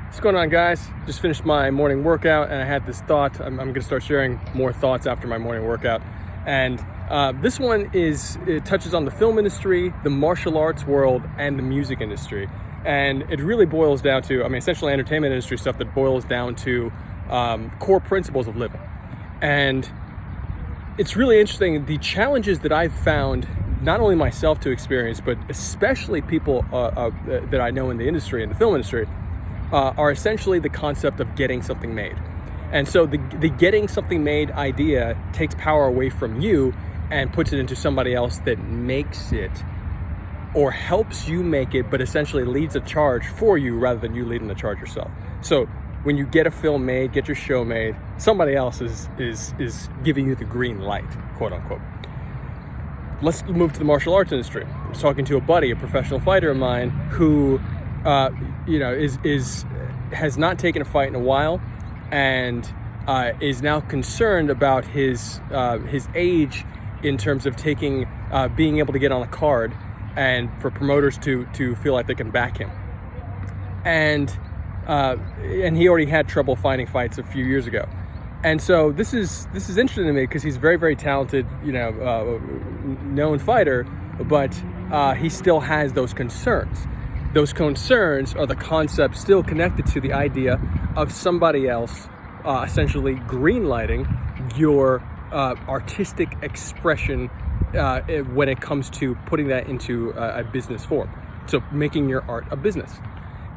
What's going on, guys? Just finished my morning workout and I had this thought. I'm going to start sharing more thoughts after my morning workout. And this one it touches on the film industry, the martial arts world, and the music industry. And it really boils down to, essentially entertainment industry stuff that boils down to core principles of living. And it's really interesting, the challenges that I've found, not only myself to experience, but especially people that I know in the industry, in the film industry, are essentially the concept of getting something made. And so the getting something made idea takes power away from you and puts it into somebody else that makes it or helps you make it, but essentially leads a charge for you rather than you leading the charge yourself. So when you get a film made, get your show made, somebody else is giving you the green light, quote unquote. Let's move to the martial arts industry. I was talking to a buddy, a professional fighter of mine, who has not taken a fight in a while, and is now concerned about his age in terms of being able to get on a card, and for promoters to feel like they can back him. And he already had trouble finding fights a few years ago. And so this is interesting to me because he's very, very talented, known fighter, but he still has those concerns. Those concerns are the concept still connected to the idea of somebody else essentially greenlighting your artistic expression when it comes to putting that into a business form. So making your art a business.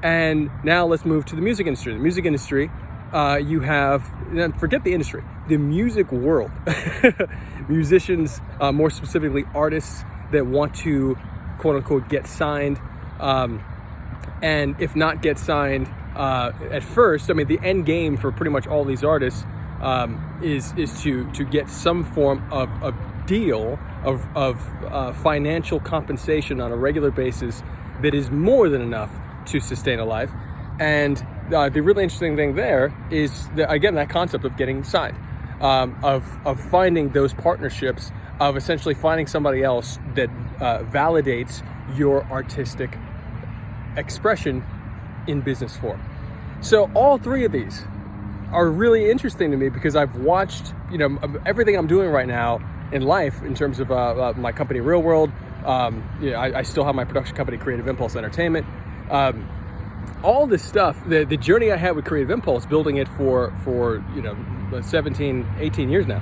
And now let's move to the music industry. The music industry, you have, forget the industry, the music world. Musicians, more specifically artists that want to, quote unquote, get signed. And if not get signed at first, the end game for pretty much all these artists is to get some form of deal of financial compensation on a regular basis that is more than enough to sustain a life. And the really interesting thing there is that concept of getting signed, of finding those partnerships, of essentially finding somebody else that validates your artistic expression in business form. So all three of these are really interesting to me because I've watched, everything I'm doing right now in life in terms of my company, Real World. I still have my production company, Creative Impulse Entertainment. All this stuff, the journey I had with Creative Impulse, building it for 17, 18 years now,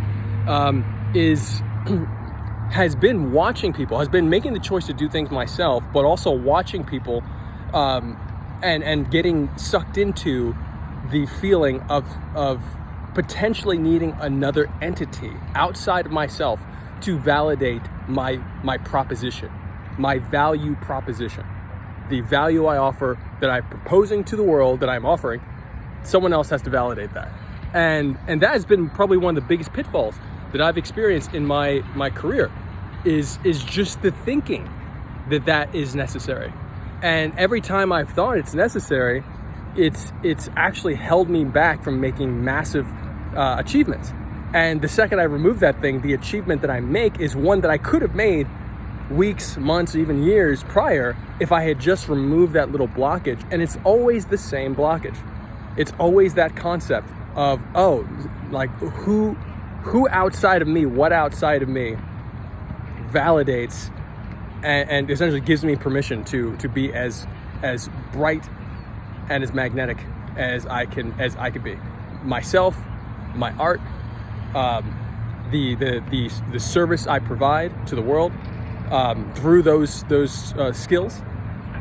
has been watching people, has been making the choice to do things myself, but also watching people and getting sucked into the feeling of potentially needing another entity outside of myself to validate my proposition, my value proposition. The value I offer, that I'm proposing to the world, that I'm offering, someone else has to validate that. And that has been probably one of the biggest pitfalls that I've experienced in my career, is just the thinking that is necessary. And every time I've thought it's necessary, it's actually held me back from making massive achievements. And the second I remove that thing, the achievement that I make is one that I could have made weeks, months, even years prior if I had just removed that little blockage. And it's always the same blockage. It's always that concept of, who outside of me, what outside of me validates and essentially gives me permission to be as bright and as magnetic as I can be. Myself, my art, the service I provide to the world through those skills.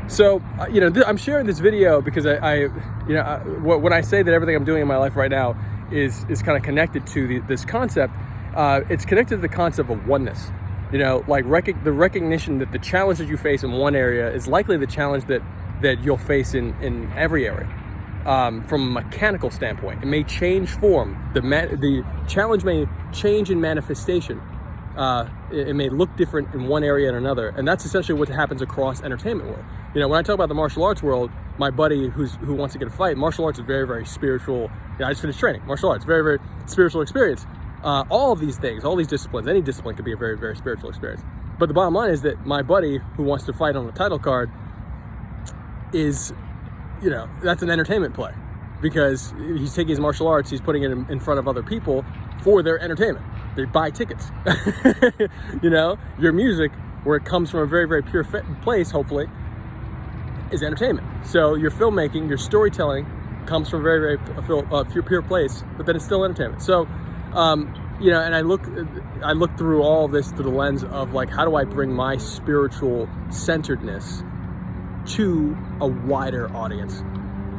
So I'm sharing this video because when I say that everything I'm doing in my life right now is kind of connected to this concept, it's connected to the concept of oneness. The recognition that the challenge that you face in one area is likely the challenge that you'll face in every area. From a mechanical standpoint, it may change form. The challenge may change in manifestation. It may look different in one area and another, and that's essentially what happens across entertainment world. When I talk about the martial arts world, my buddy who wants to get a fight, martial arts is very, very spiritual. I just finished training. Martial arts, very, very spiritual experience. All of these things, all these disciplines, any discipline could be a very, very spiritual experience. But the bottom line is that my buddy who wants to fight on the title card is that's an entertainment play, because he's taking his martial arts, he's putting it in front of other people for their entertainment. They buy tickets. Your music, where it comes from a very, very pure place, hopefully, is entertainment. So your filmmaking, your storytelling comes from a very, very pure place, but then it's still entertainment. So, and I look through all of this through the lens of like, how do I bring my spiritual centeredness to a wider audience?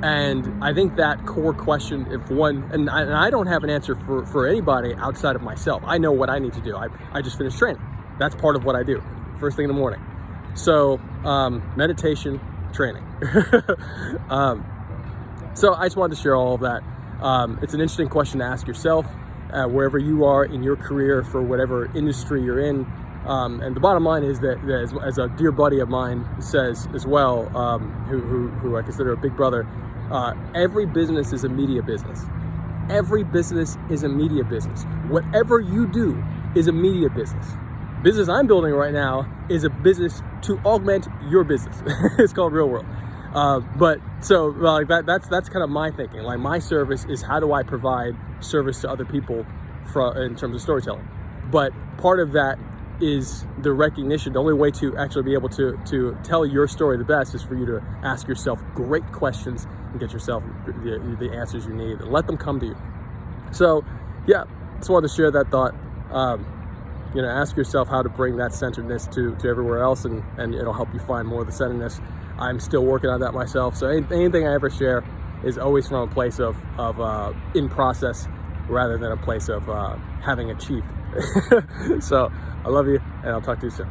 And I think that core question, and I don't have an answer for anybody outside of myself. I know what I need to do. I just finished training. That's part of what I do first thing in the morning. So meditation, training. So I just wanted to share all of that. It's an interesting question to ask yourself, wherever you are in your career, for whatever industry you're in. And the bottom line is that as a dear buddy of mine says as well, who I consider a big brother, every business is a media business. Every business is a media business. Whatever you do is a media business. Business I'm building right now is a business to augment your business. It's called Real World. That's kind of my thinking. Like, my service is, how do I provide service to other people in terms of storytelling? But part of that is the recognition. The only way to actually be able to tell your story the best is for you to ask yourself great questions and get yourself the answers you need, and let them come to you. So yeah, just wanted to share that thought. Ask yourself how to bring that centeredness to everywhere else, and it'll help you find more of the centeredness. I'm still working on that myself. So anything I ever share is always from a place of in process, rather than a place of having achieved. So I love you, and I'll talk to you soon.